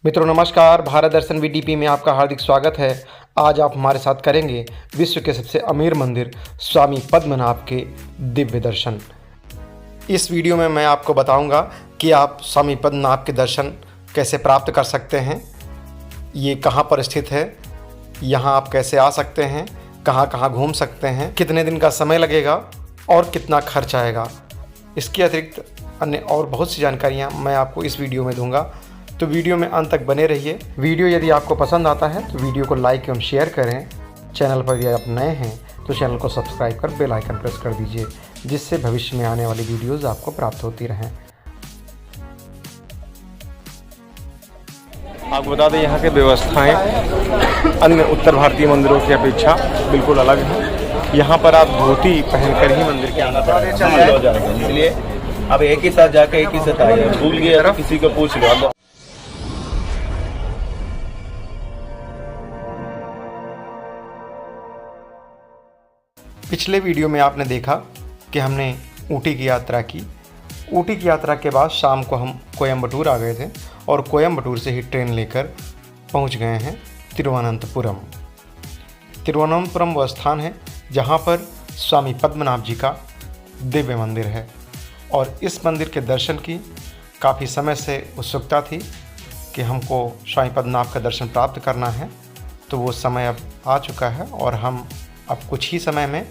मित्रों नमस्कार, भारत दर्शन वीडीपी में आपका हार्दिक स्वागत है। आज आप हमारे साथ करेंगे विश्व के सबसे अमीर मंदिर स्वामी पद्मनाभ के दिव्य दर्शन। इस वीडियो में मैं आपको बताऊंगा कि आप स्वामी पद्मनाभ के दर्शन कैसे प्राप्त कर सकते हैं, ये कहां पर स्थित है, यहां आप कैसे आ सकते हैं, कहां कहां घूम सकते हैं, कितने दिन का समय लगेगा और कितना खर्च आएगा। इसके अतिरिक्त अन्य और बहुत सी जानकारियाँ मैं आपको इस वीडियो में दूँगा, तो वीडियो में अंत तक बने रहिए। वीडियो यदि आपको पसंद आता है तो वीडियो को लाइक एवं शेयर करें। चैनल पर यदि आप नए हैं तो चैनल को सब्सक्राइब कर बेल आइकन प्रेस कर दीजिए, जिससे भविष्य में आने वाली वीडियोज़ आपको प्राप्त होती रहें। आपको बता दें यहाँ के व्यवस्थाएं अन्य उत्तर भारतीय मंदिरों की अपेक्षा बिल्कुल अलग है। यहाँ पर आप धोती पहनकर ही मंदिर के अंदर हो जाएंगे, इसलिए अब एक ही साथ जाकर एक ही साथ आए, भूल गए तो किसी को पूछ लो। पिछले वीडियो में आपने देखा कि हमने ऊटी की यात्रा की। ऊटी की यात्रा के बाद शाम को हम कोयम्बटूर आ गए थे और कोयम्बटूर से ही ट्रेन लेकर पहुंच गए हैं तिरुवनंतपुरम। तिरुवनंतपुरम वह स्थान है जहां पर स्वामी पद्मनाभ जी का दिव्य मंदिर है और इस मंदिर के दर्शन की काफ़ी समय से उत्सुकता थी कि हमको स्वामी पद्मनाभ का दर्शन प्राप्त करना है। तो वो समय अब आ चुका है और हम अब कुछ ही समय में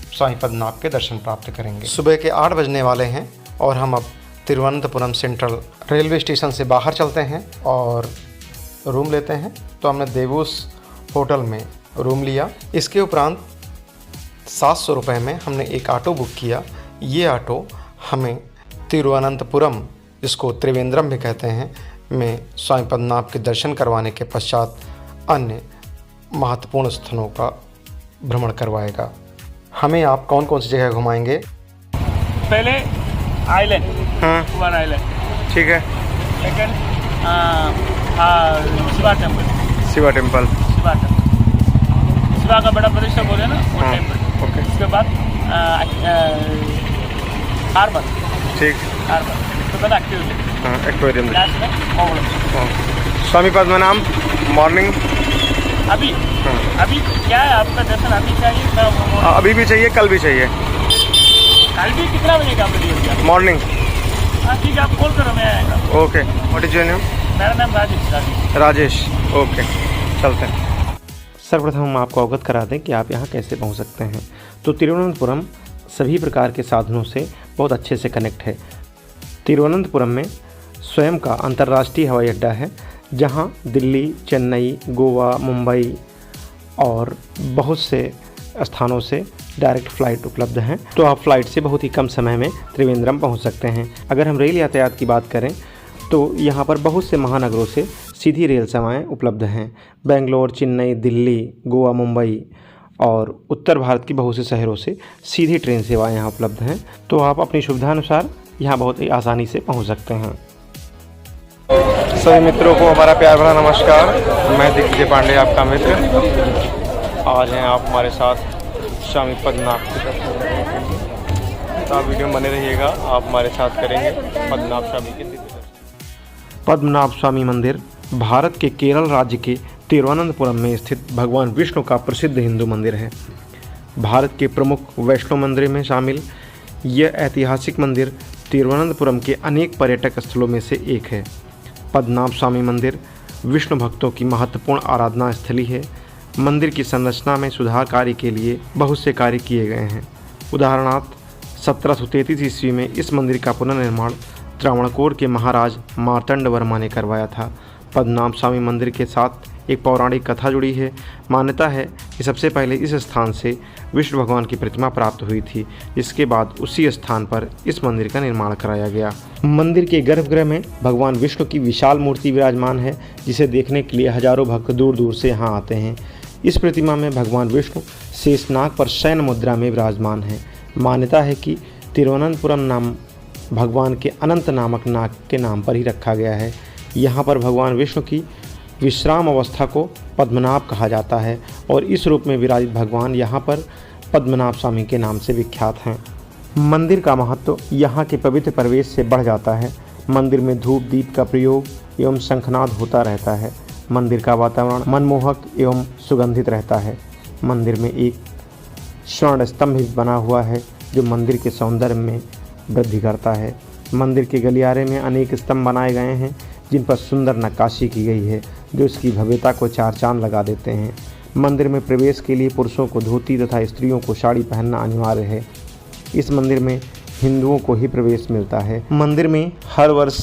स्वामी पद्मनाभ के दर्शन प्राप्त करेंगे। सुबह के 8 बजने वाले हैं और हम अब तिरुवनंतपुरम सेंट्रल रेलवे स्टेशन से बाहर चलते हैं और रूम लेते हैं। तो हमने देवूस होटल में रूम लिया। इसके उपरांत 700 रुपये में हमने एक ऑटो बुक किया। ये ऑटो हमें तिरुवनंतपुरम, जिसको त्रिवेंद्रम भी कहते हैं, में स्वामी पद्मनाभ के दर्शन करवाने के पश्चात अन्य महत्वपूर्ण स्थलों का भ्रमण करवाएगा। हमें आप कौन कौन सी जगह घुमाएंगे? पहले आइलैंड, वन आइलैंड, ठीक है। Second Shiva temple, Shiva temple, Shiva का बड़ा प्रतिष्ठा बोले ना वो टेम्पल। ओके। उसके बाद हार्बर, ठीक, हार्बर, उसके बाद एक्टिविटी, एक्वेरियम। लास्ट में ओवरऑल। स्वामी पद्मनाभ मॉर्निंग अभी क्या है आपका दर्शन अभी चाहिए? अभी भी चाहिए, कल भी चाहिए? कल भी कितना बजे का आपको? मॉर्निंग। हाँ ठीक है, आप कॉल करो, मैं आएगा। Okay. What is your name? मेरा नाम राजेश। ओके, चलते हैं। सर्वप्रथम हम आपको अवगत करा दें कि आप यहाँ कैसे पहुँच सकते हैं। तो तिरुवनंतपुरम सभी प्रकार के साधनों से बहुत अच्छे से कनेक्ट है। तिरुवनंतपुरम में स्वयं का अंतर्राष्ट्रीय हवाई अड्डा है, जहाँ दिल्ली, चेन्नई, गोवा, मुंबई और बहुत से स्थानों से डायरेक्ट फ़्लाइट उपलब्ध हैं। तो आप फ़्लाइट से बहुत ही कम समय में त्रिवेंद्रम पहुंच सकते हैं। अगर हम रेल यातायात की बात करें तो यहाँ पर बहुत से महानगरों से सीधी रेल सेवाएं उपलब्ध हैं। बेंगलोर, चेन्नई, दिल्ली, गोवा, मुंबई और उत्तर भारत की बहुत से शहरों से सीधी ट्रेन सेवाएँ यहाँ उपलब्ध हैं। तो आप अपनी सुविधानुसार यहाँ बहुत ही आसानी से पहुँच सकते हैं। सभी मित्रों को हमारा प्यार भरा नमस्कार। मैं दिग्विजय पांडे, आपका मित्र। आज हैं आप हमारे साथ स्वामी पद्मनाभ के दर्शन। तो आप वीडियो में बने रहिएगा, आप हमारे साथ करेंगे पद्मनाभ स्वामी के दिव्य दर्शन। पद्मनाभ स्वामी मंदिर भारत के केरल राज्य के तिरुवनंतपुरम में स्थित भगवान विष्णु का प्रसिद्ध हिंदू मंदिर है। भारत के प्रमुख वैष्णव मंदिरों में शामिल यह ऐतिहासिक मंदिर तिरुवनंतपुरम के अनेक पर्यटक स्थलों में से एक है। पद्मनाभ स्वामी मंदिर विष्णु भक्तों की महत्वपूर्ण आराधना स्थली है। मंदिर की संरचना में सुधार कार्य के लिए बहुत से कार्य किए गए हैं। उदाहरणार्थ 1733 ईस्वी में इस मंदिर का पुनर्निर्माण त्रावणकोर के महाराज मार्तंड वर्मा ने करवाया था। पद्मनाभ स्वामी मंदिर के साथ एक पौराणिक कथा जुड़ी है। मान्यता है कि सबसे पहले इस स्थान से विष्णु भगवान की प्रतिमा प्राप्त हुई थी, जिसके बाद उसी स्थान पर इस मंदिर का निर्माण कराया गया। मंदिर के गर्भगृह में भगवान विष्णु की विशाल मूर्ति विराजमान है, जिसे देखने के लिए हजारों भक्त दूर दूर से यहाँ आते हैं। इस प्रतिमा में भगवान विष्णु शेषनाग पर शयन मुद्रा में विराजमान है। मान्यता है कि तिरुवनंतपुरम नाम भगवान के अनंत नामक नाग के नाम पर ही रखा गया है। यहाँ पर भगवान विष्णु की विश्राम अवस्था को पद्मनाभ कहा जाता है और इस रूप में विराजित भगवान यहाँ पर पद्मनाभ स्वामी के नाम से विख्यात हैं। मंदिर का महत्व यहाँ के पवित्र प्रवेश से बढ़ जाता है। मंदिर में धूप दीप का प्रयोग एवं शंखनाद होता रहता है। मंदिर का वातावरण मनमोहक एवं सुगंधित रहता है। मंदिर में एक स्वर्ण स्तंभ भी बना हुआ है जो मंदिर के सौंदर्य में वृद्धि करता है। मंदिर के गलियारे में अनेक स्तंभ बनाए गए हैं जिन पर सुंदर नक्काशी की गई है जो इसकी भव्यता को चार चांद लगा देते हैं। मंदिर में प्रवेश के लिए पुरुषों को धोती तथा स्त्रियों को साड़ी पहनना अनिवार्य है। इस मंदिर में हिंदुओं को ही प्रवेश मिलता है। मंदिर में हर वर्ष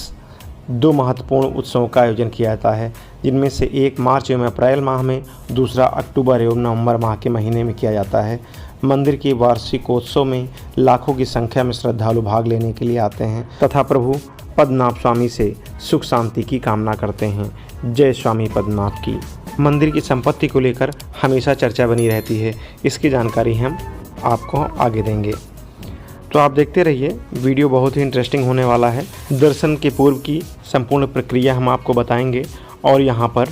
2 महत्वपूर्ण उत्सवों का आयोजन किया जाता है, जिनमें से एक मार्च एवं अप्रैल माह में, दूसरा अक्टूबर एवं नवंबर माह के महीने में किया जाता है। मंदिर के वार्षिकोत्सव में लाखों की संख्या में श्रद्धालु भाग लेने के लिए आते हैं तथा प्रभु पद्मनाभ स्वामी से सुख शांति की कामना करते हैं। जय स्वामी पद्मनाभ की। मंदिर की संपत्ति को लेकर हमेशा चर्चा बनी रहती है। इसकी जानकारी हम आपको आगे देंगे, तो आप देखते रहिए। वीडियो बहुत ही इंटरेस्टिंग होने वाला है। दर्शन के पूर्व की संपूर्ण प्रक्रिया हम आपको बताएंगे और यहाँ पर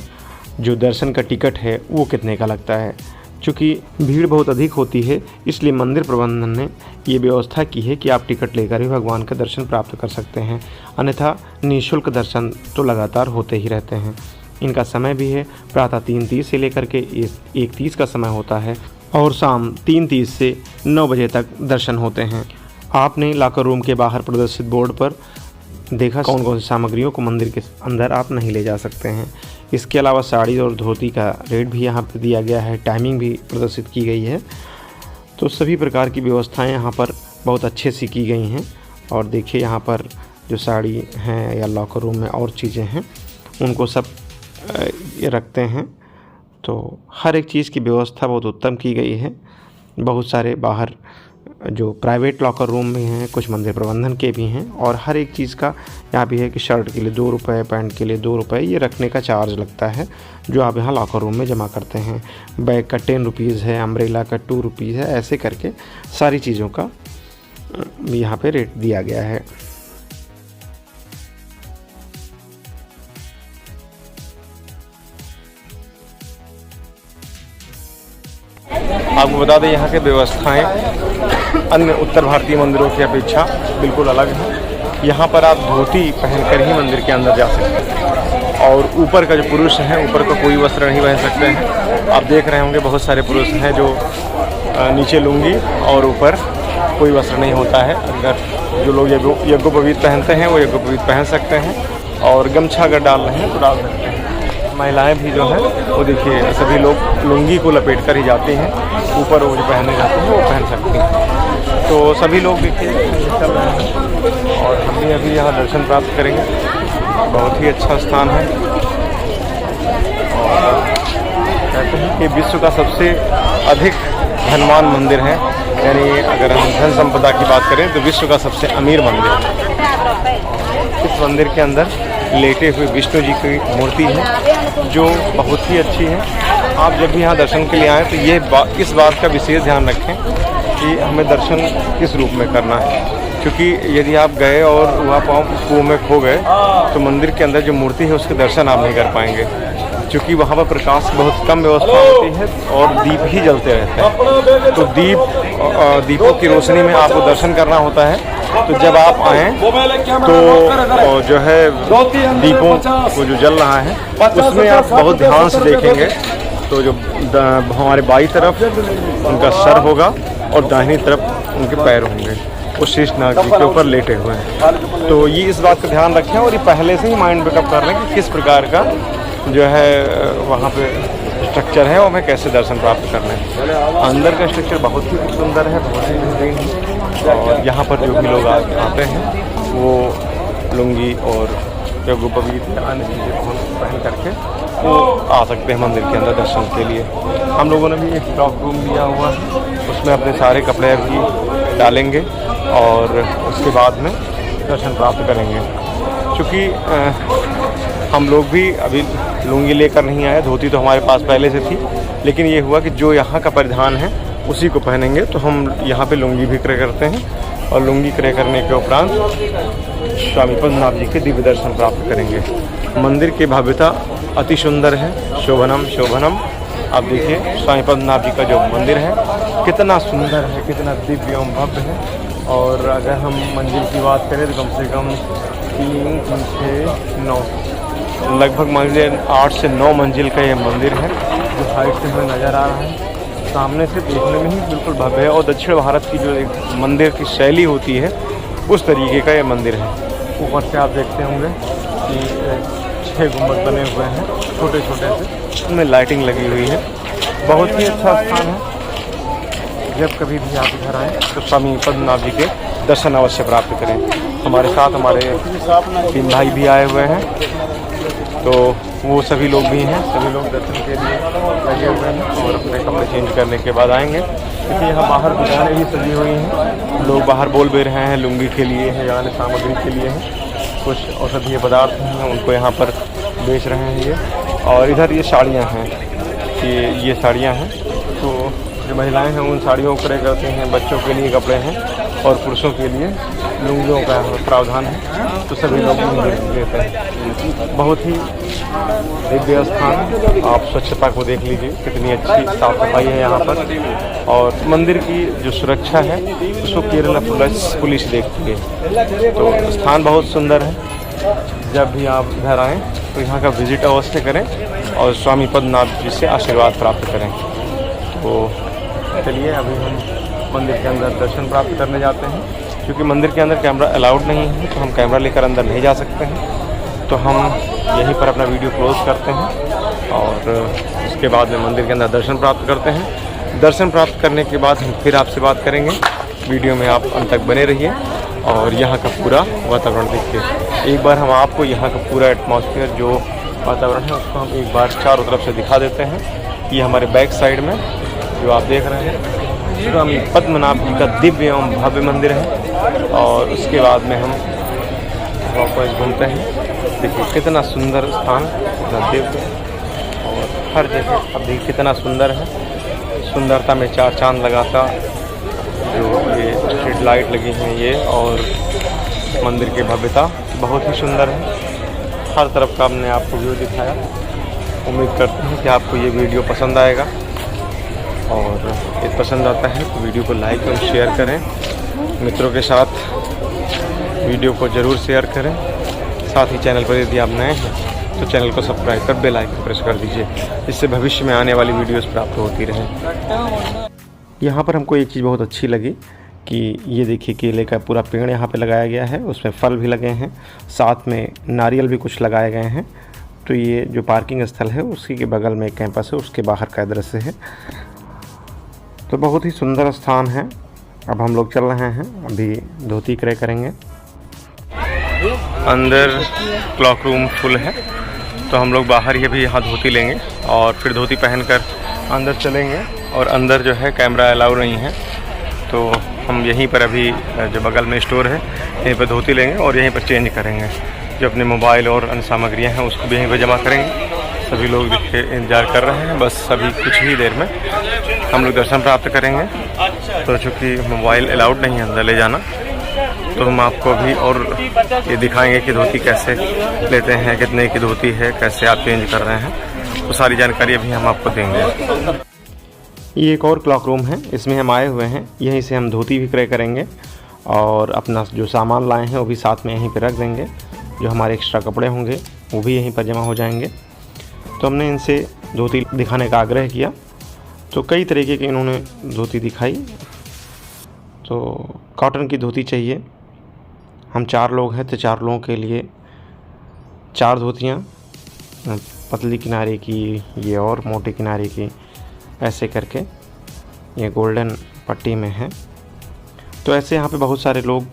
जो दर्शन का टिकट है वो कितने का लगता है। चूँकि भीड़ बहुत अधिक होती है, इसलिए मंदिर प्रबंधन ने ये व्यवस्था की है कि आप टिकट लेकर ही भगवान का दर्शन प्राप्त कर सकते हैं, अन्यथा निःशुल्क दर्शन तो लगातार होते ही रहते हैं। इनका समय भी है, प्रातः 3:30 से लेकर के 1:30 का समय होता है और शाम 3:30 से 9 बजे तक दर्शन होते हैं। आपने लॉकर रूम के बाहर प्रदर्शित बोर्ड पर देखा कौन कौन सी सामग्रियों को मंदिर के अंदर आप नहीं ले जा सकते हैं। इसके अलावा साड़ी और धोती का रेट भी यहाँ पर दिया गया है, टाइमिंग भी प्रदर्शित की गई है। तो सभी प्रकार की व्यवस्थाएं यहाँ पर बहुत अच्छे से की गई हैं। और देखिए यहाँ पर जो साड़ी हैं या लॉकर रूम में और चीज़ें हैं उनको सब रखते हैं। तो हर एक चीज़ की व्यवस्था बहुत उत्तम की गई है। बहुत सारे बाहर जो प्राइवेट लॉकर रूम में हैं, कुछ मंदिर प्रबंधन के भी हैं, और हर एक चीज़ का यहाँ भी है कि शर्ट के लिए 2 रुपये, पैंट के लिए 2 रुपये ये रखने का चार्ज लगता है जो आप यहाँ लॉकर रूम में जमा करते हैं। बैग का 10 रुपीज़ है, अम्ब्रेला का 2 रुपीज़ है, ऐसे करके सारी चीज़ों का यहाँ पे रेट दिया गया है। आपको बता दें यहाँ के व्यवस्थाएं अन्य उत्तर भारतीय मंदिरों की अपेक्षा बिल्कुल अलग है। यहाँ पर आप धोती पहनकर ही मंदिर के अंदर जा सकते हैं और ऊपर का जो पुरुष हैं ऊपर का कोई वस्त्र नहीं पहन सकते हैं। आप देख रहे होंगे बहुत सारे पुरुष हैं जो नीचे लुंगी और ऊपर कोई वस्त्र नहीं होता है। अगर जो लोग यज्ञोपवीत पहनते हैं वो यज्ञोपवीत पहन सकते हैं और गमछा अगर डाल रहे हैं तो डाल सकते हैं। महिलाएं भी जो हैं वो देखिए सभी लोग लुंगी को लपेट कर ही जाती हैं, ऊपर वो जो पहने जाते हैं वो पहन सकती हैं। तो सभी लोग देखिए चल रहे हैं और हम भी अभी यहाँ दर्शन प्राप्त करेंगे। बहुत ही अच्छा स्थान है और कहते हैं कि विश्व का सबसे अधिक धनवान मंदिर है, यानी अगर हम धन संपदा की बात करें तो विश्व का सबसे अमीर मंदिर है। इस मंदिर के अंदर लेटे हुए विष्णु जी की मूर्ति है जो बहुत ही अच्छी है। आप जब भी यहाँ दर्शन के लिए आएँ तो इस बात का विशेष ध्यान रखें कि हमें दर्शन किस रूप में करना है, क्योंकि यदि आप गए और वहाँ कुएं में खो गए तो मंदिर के अंदर जो मूर्ति है उसके दर्शन आप नहीं कर पाएंगे, क्योंकि वहाँ पर प्रकाश बहुत कम व्यवस्था होती है और दीप ही जलते रहते हैं। तो दीपों की रोशनी में आपको दर्शन करना होता है। तो जब आप आएँ तो जो है दीपों को जो जल रहा है उसमें आप बहुत ध्यान से देखेंगे तो जो हमारे बाईं तरफ उनका सर होगा और दाहिनी तरफ उनके पैर होंगे, वो शेषनाग जी के ऊपर लेटे हुए हैं। तो ये इस बात का ध्यान रखें और ये पहले से ही माइंड बैकअप कर लें कि किस प्रकार का जो है वहाँ पे स्ट्रक्चर है और हमें कैसे दर्शन प्राप्त करना है। अंदर का स्ट्रक्चर बहुत ही सुंदर है, बहुत ही बेहतरीन है और यहाँ पर जो भी लोग आते हैं वो लुंगी और यज्ञोपवीत अन्य चीज़ें पहन करके वो आ सकते हैं मंदिर के अंदर दर्शन के लिए। हम लोगों ने भी एक स्टॉक रूम लिया हुआ है, उसमें अपने सारे कपड़े अभी डालेंगे और उसके बाद में दर्शन प्राप्त करेंगे। क्योंकि हम लोग भी अभी लुंगी लेकर नहीं आए, धोती तो हमारे पास पहले से थी, लेकिन ये हुआ कि जो यहाँ का परिधान है उसी को पहनेंगे। तो हम यहाँ पे लुंगी भी क्रय करते हैं और लुंगी क्रय करने के उपरांत स्वामी पद्मनाभ जी के दिव्य दर्शन प्राप्त करेंगे। मंदिर की भव्यता अति सुंदर है, शोभनम शोभनम। आप देखिए स्वामी पद्मनाभ जी का जो मंदिर है कितना सुंदर है, कितना दिव्य एवं भव्य है। और अगर हम मंजिल की बात करें तो कम से कम 3, 6, 9 लगभग मंजिल 8 से 9 मंजिल का ये मंदिर है जो हाइट से हमें नज़र आ रहा है। सामने से देखने में ही बिल्कुल भव्य है और दक्षिण भारत की जो एक मंदिर की शैली होती है उस तरीके का ये मंदिर है। ऊपर से आप देखते होंगे कि 6 गुंबद बने हुए हैं छोटे छोटे से, उनमें लाइटिंग लगी हुई है। बहुत ही अच्छा स्थान है। जब कभी भी आप इधर आएँ तो स्वामी पद्मनाभ जी के दर्शन अवश्य प्राप्त करें। हमारे साथ हमारे 3 भाई भी आए हुए हैं, तो वो सभी लोग भी हैं। सभी लोग दर्शन के लिए लगे हुए हैं और अपने कपड़े चेंज करने के बाद आएंगे, क्योंकि यहाँ बाहर दुकानें भी सजी हुई हैं। लोग बाहर बोल भी रहे हैं, लुंगी के लिए है या अन्य सामग्री के लिए है। कुछ औषधीय पदार्थ हैं उनको यहाँ पर बेच रहे हैं ये। और इधर ये साड़ियाँ हैं, ये साड़ियाँ हैं। तो जो महिलाएं हैं उन साड़ियों को क्रय करते हैं। बच्चों के लिए कपड़े हैं और पुरुषों के लिए लुंगियों का प्रावधान है, तो सभी लोग लेते हैं। बहुत ही दिव्य स्थान। आप स्वच्छता को देख लीजिए, कितनी अच्छी साफ सफाई है यहाँ पर। और मंदिर की जो सुरक्षा है उसको केरला पुलिस देखती है। तो स्थान बहुत सुंदर है। जब भी आप इधर आएँ तो यहाँ का विजिट अवश्य करें और स्वामी पद्मनाभ जी से आशीर्वाद प्राप्त करें। तो चलिए अभी हम मंदिर के अंदर दर्शन प्राप्त करने जाते हैं। क्योंकि मंदिर के अंदर कैमरा अलाउड नहीं है, तो हम कैमरा लेकर अंदर नहीं जा सकते हैं। तो हम यहीं पर अपना वीडियो क्लोज करते हैं और उसके बाद में मंदिर के अंदर दर्शन प्राप्त करते हैं। दर्शन प्राप्त करने के बाद हम फिर आपसे बात करेंगे। वीडियो में आप अंत तक बने रहिए और यहाँ का पूरा वातावरण देखिए। एक बार हम आपको यहाँ का पूरा एटमॉस्फेयर जो वातावरण है उसको हम एक बार चारों तरफ से दिखा देते हैं। ये हमारे बैक साइड में जो आप देख रहे हैं स्वामी पद्मनाभ जी का दिव्य एवं भव्य मंदिर है। और उसके बाद में हम वापस घूमते हैं। देखिए कितना सुंदर स्थान, कितना दिव्य, और हर जगह अब देखिए कितना सुंदर है। सुंदरता में 4 चांद लगाता जो ये स्ट्रीट लाइट लगी हैं ये, और मंदिर की भव्यता बहुत ही सुंदर है। हर तरफ का हमने आपको व्यू दिखाया। उम्मीद करते हैं कि आपको ये वीडियो पसंद आएगा, और यदि पसंद आता है तो वीडियो को लाइक और शेयर करें। मित्रों के साथ वीडियो को ज़रूर शेयर करें। साथ ही चैनल पर यदि आप नए हैं तो चैनल को सब्सक्राइब कर बेल आइकन प्रेस कर दीजिए, जिससे भविष्य में आने वाली वीडियोस प्राप्त होती रहें। यहाँ पर हमको एक चीज़ बहुत अच्छी लगी कि ये देखिए केले का पूरा पेड़ यहाँ पे लगाया गया है, उसमें फल भी लगे हैं, साथ में नारियल भी कुछ लगाए गए हैं। तो ये जो पार्किंग स्थल है उसी के बगल में एक कैंपस है, उसके बाहर का दृश्य है। तो बहुत ही सुंदर स्थान है। अब हम लोग चल रहे हैं, अभी धोती क्रय करेंगे। अंदर क्लॉक रूम फुल है, तो हम लोग बाहर ही अभी यहाँ धोती लेंगे और फिर धोती पहनकर अंदर चलेंगे। और अंदर जो है कैमरा अलाउ नहीं है, तो हम यहीं पर अभी जो बगल में स्टोर है यहीं पर धोती लेंगे और यहीं पर चेंज करेंगे। जो अपने मोबाइल और अन्य सामग्रियाँ हैं उसको भी यहीं पर जमा करेंगे। सभी लोग देखिए इंतज़ार कर रहे हैं। बस अभी कुछ ही देर में हम लोग दर्शन प्राप्त करेंगे। तो चूँकि मोबाइल अलाउड नहीं है अंदर ले जाना, तो हम आपको अभी और ये दिखाएंगे कि धोती कैसे लेते हैं, कितने की धोती है, कैसे आप चेंज कर रहे हैं। तो सारी जानकारी अभी हम आपको देंगे। ये एक और क्लॉक रूम है, इसमें हम आए हुए हैं। यहीं से हम धोती भी क्रय करेंगे और अपना जो सामान लाए हैं वो भी साथ में यहीं पर रख देंगे। जो हमारे एक्स्ट्रा कपड़े होंगे वो भी यहीं पर जमा हो जाएंगे। तो हमने इनसे धोती दिखाने का आग्रह किया, तो कई तरीके की इन्होंने धोती दिखाई। तो कॉटन की धोती चाहिए। हम 4 लोग हैं, तो 4 लोगों के लिए 4 धोतियाँ, पतली किनारे की, ये और मोटे किनारे की, ऐसे करके ये गोल्डन पट्टी में है। तो ऐसे यहाँ पे बहुत सारे लोग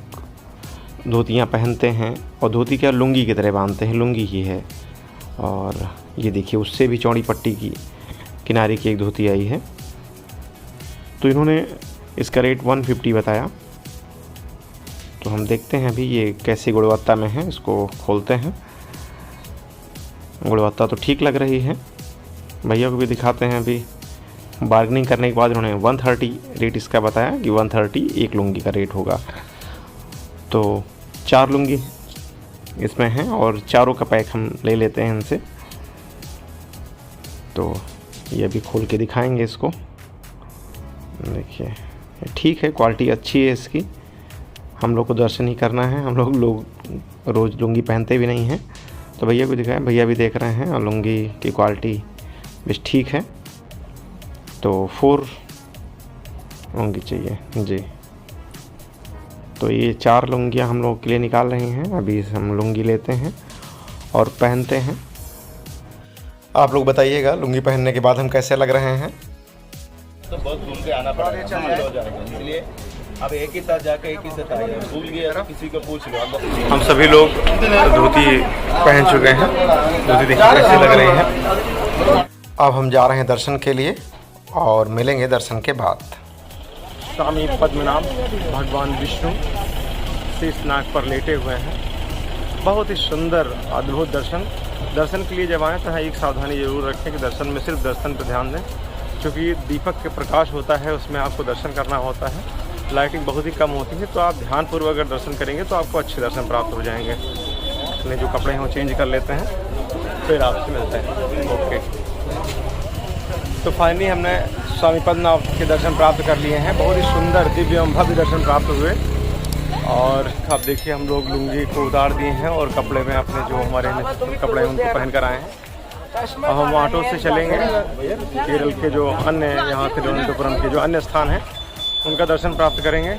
धोतियाँ पहनते हैं और धोती क्या लुंगी की तरह बांधते हैं, लुंगी ही है। और ये देखिए उससे भी चौड़ी पट्टी की किनारे की एक धोती आई है। तो इन्होंने इसका रेट 150 बताया। तो हम देखते हैं अभी ये कैसी गुणवत्ता में है, इसको खोलते हैं। गुणवत्ता तो ठीक लग रही है। भैया को भी दिखाते हैं। अभी बार्गेनिंग करने के बाद उन्होंने 130 रेट इसका बताया कि 130 एक लुंगी का रेट होगा। तो 4 लुंगी इसमें हैं और चारों का पैक हम ले लेते हैं इनसे। तो ये भी खोल के दिखाएंगे इसको। देखिए ठीक है, क्वालिटी अच्छी है इसकी। हम लोग को दर्शन ही करना है, हम लोग रोज़ लुंगी पहनते भी नहीं हैं, तो भैया को दिखाएं, भैया भी देख रहे हैं और लुंगी की क्वालिटी बस ठीक है। तो 4 लुंगी चाहिए जी। तो ये 4 लुंगियाँ हम लोग के लिए निकाल रहे हैं। अभी हम लुंगी लेते हैं और पहनते हैं। आप लोग बताइएगा लुंगी पहनने के बाद हम कैसे लग रहे हैं। तो बहुत घूम के आना पड़ेगा, हो जाएगा, इसलिए अब एक ही साथ जाकर एक ही साथ आएगा। भूल गया तो किसी को पूछ लो। हम सभी लोग धोती पहन चुके हैं। धोती देखिए कैसे लग रही है। अब हम जा रहे हैं दर्शन के लिए और मिलेंगे दर्शन के बाद। स्वामी पद्मनाभ भगवान विष्णु शेषनाग पर लेटे हुए हैं। बहुत ही सुंदर अद्भुत दर्शन के लिए जब आएँ तो एक सावधानी जरूर रखें कि दर्शन में सिर्फ दर्शन पर ध्यान दें, क्योंकि दीपक के प्रकाश होता है उसमें आपको दर्शन करना होता है। लाइटिंग बहुत ही कम होती है, तो आप ध्यानपूर्वक अगर दर्शन करेंगे तो आपको अच्छे दर्शन प्राप्त हो जाएंगे। अपने जो कपड़े हैं वो चेंज कर लेते हैं, फिर आपसे मिलते हैं। ओके। तो फाइनली हमने स्वामी पद्मनाभ के दर्शन प्राप्त कर लिए हैं। बहुत ही सुंदर दिव्य एवं भव्य दर्शन प्राप्त हुए। और अब देखिए हम लोग लुंगी को उतार दिए हैं और कपड़े में अपने जो हमारे कपड़े हैं उनको पहन कर आए हैं। अब हम ऑटो से चलेंगे केरल के जो अन्य यहाँ तिरुवनंतपुरम के जो अन्य स्थान हैं उनका दर्शन प्राप्त करेंगे।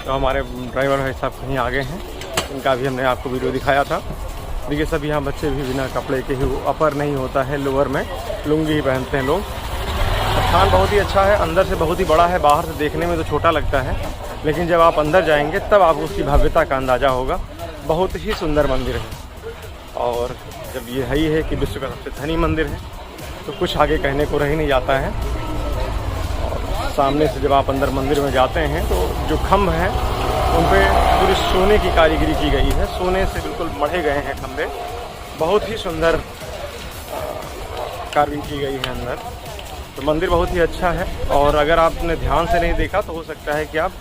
तो हमारे ड्राइवर भाई साहब कहीं आगे हैं, इनका भी हमने आपको वीडियो दिखाया था। देखिए सब यहाँ बच्चे भी बिना कपड़े के ही, अपर नहीं होता है, लोअर में लुंगी ही पहनते हैं लोग। स्थान बहुत ही अच्छा है, अंदर से बहुत ही बड़ा है। बाहर से देखने में तो छोटा लगता है, लेकिन जब आप अंदर जाएंगे तब आपको उसकी भव्यता का अंदाज़ा होगा। बहुत ही सुंदर मंदिर है और जब ये है ही है कि विश्व का सबसे धनी मंदिर है तो कुछ आगे कहने को रह ही नहीं जाता है। और सामने से जब आप अंदर मंदिर में जाते हैं तो जो खम्भ हैं उन पर पूरी सोने की कारीगरी की गई है। सोने से बिल्कुल मढ़े गए हैं खम्भे। बहुत ही सुंदर कार्विंग की गई है अंदर। तो मंदिर बहुत ही अच्छा है और अगर आपने ध्यान से नहीं देखा तो हो सकता है कि आप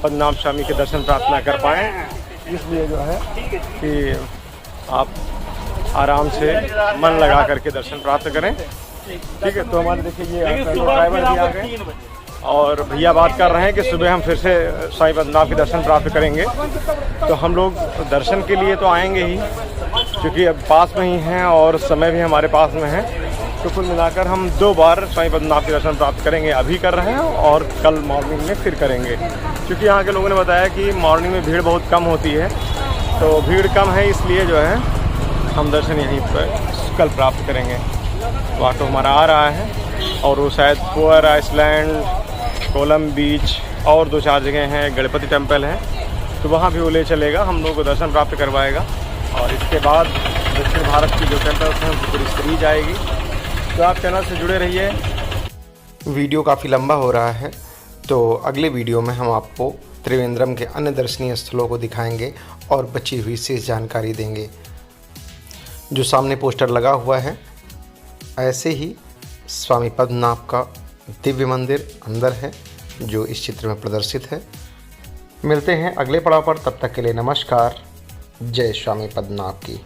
पद्मनाभ स्वामी के दर्शन प्राप्त ना कर पाएँ। इसलिए जो है कि आप आराम से मन लगा करके दर्शन प्राप्त करें। ठीक है। तो हमारे देखिए ये ड्राइवर भी आ गए और भैया बात कर रहे हैं कि सुबह हम फिर से स्वामी पद्मनाभ के दर्शन प्राप्त करेंगे। तो हम लोग दर्शन के लिए तो आएंगे ही, क्योंकि अब पास में ही हैं और समय भी हमारे पास में है। तो कुल मिलाकर हम 2 बार स्वामी पद्मनाभ के दर्शन प्राप्त करेंगे। अभी कर रहे हैं और कल मॉर्निंग में फिर करेंगे, क्योंकि यहाँ के लोगों ने बताया कि मॉर्निंग में भीड़ बहुत कम होती है। तो भीड़ कम है इसलिए जो है हम दर्शन यहीं पर कल प्राप्त करेंगे। तो ऑटो हमारा आ रहा है और वो शायद पुअर आइसलैंड, कोलम बीच और 2-4 जगह हैं, गणपति टेम्पल है, तो वहाँ भी वो ले चलेगा, हम लोगों को दर्शन प्राप्त करवाएगा। और इसके बाद दक्षिण भारत की जो टेम्पल्स हैं उनकी पूरी सीरीज आएगी। तो आप चैनल से जुड़े रहिए। वीडियो काफ़ी लंबा हो रहा है, तो अगले वीडियो में हम आपको त्रिवेंद्रम के अन्य दर्शनीय स्थलों को दिखाएंगे और बची हुई शेष जानकारी देंगे। जो सामने पोस्टर लगा हुआ है, ऐसे ही स्वामी पद्मनाभ का दिव्य मंदिर अंदर है जो इस चित्र में प्रदर्शित है। मिलते हैं अगले पड़ाव पर, तब तक के लिए नमस्कार। जय स्वामी पद्मनाभ की।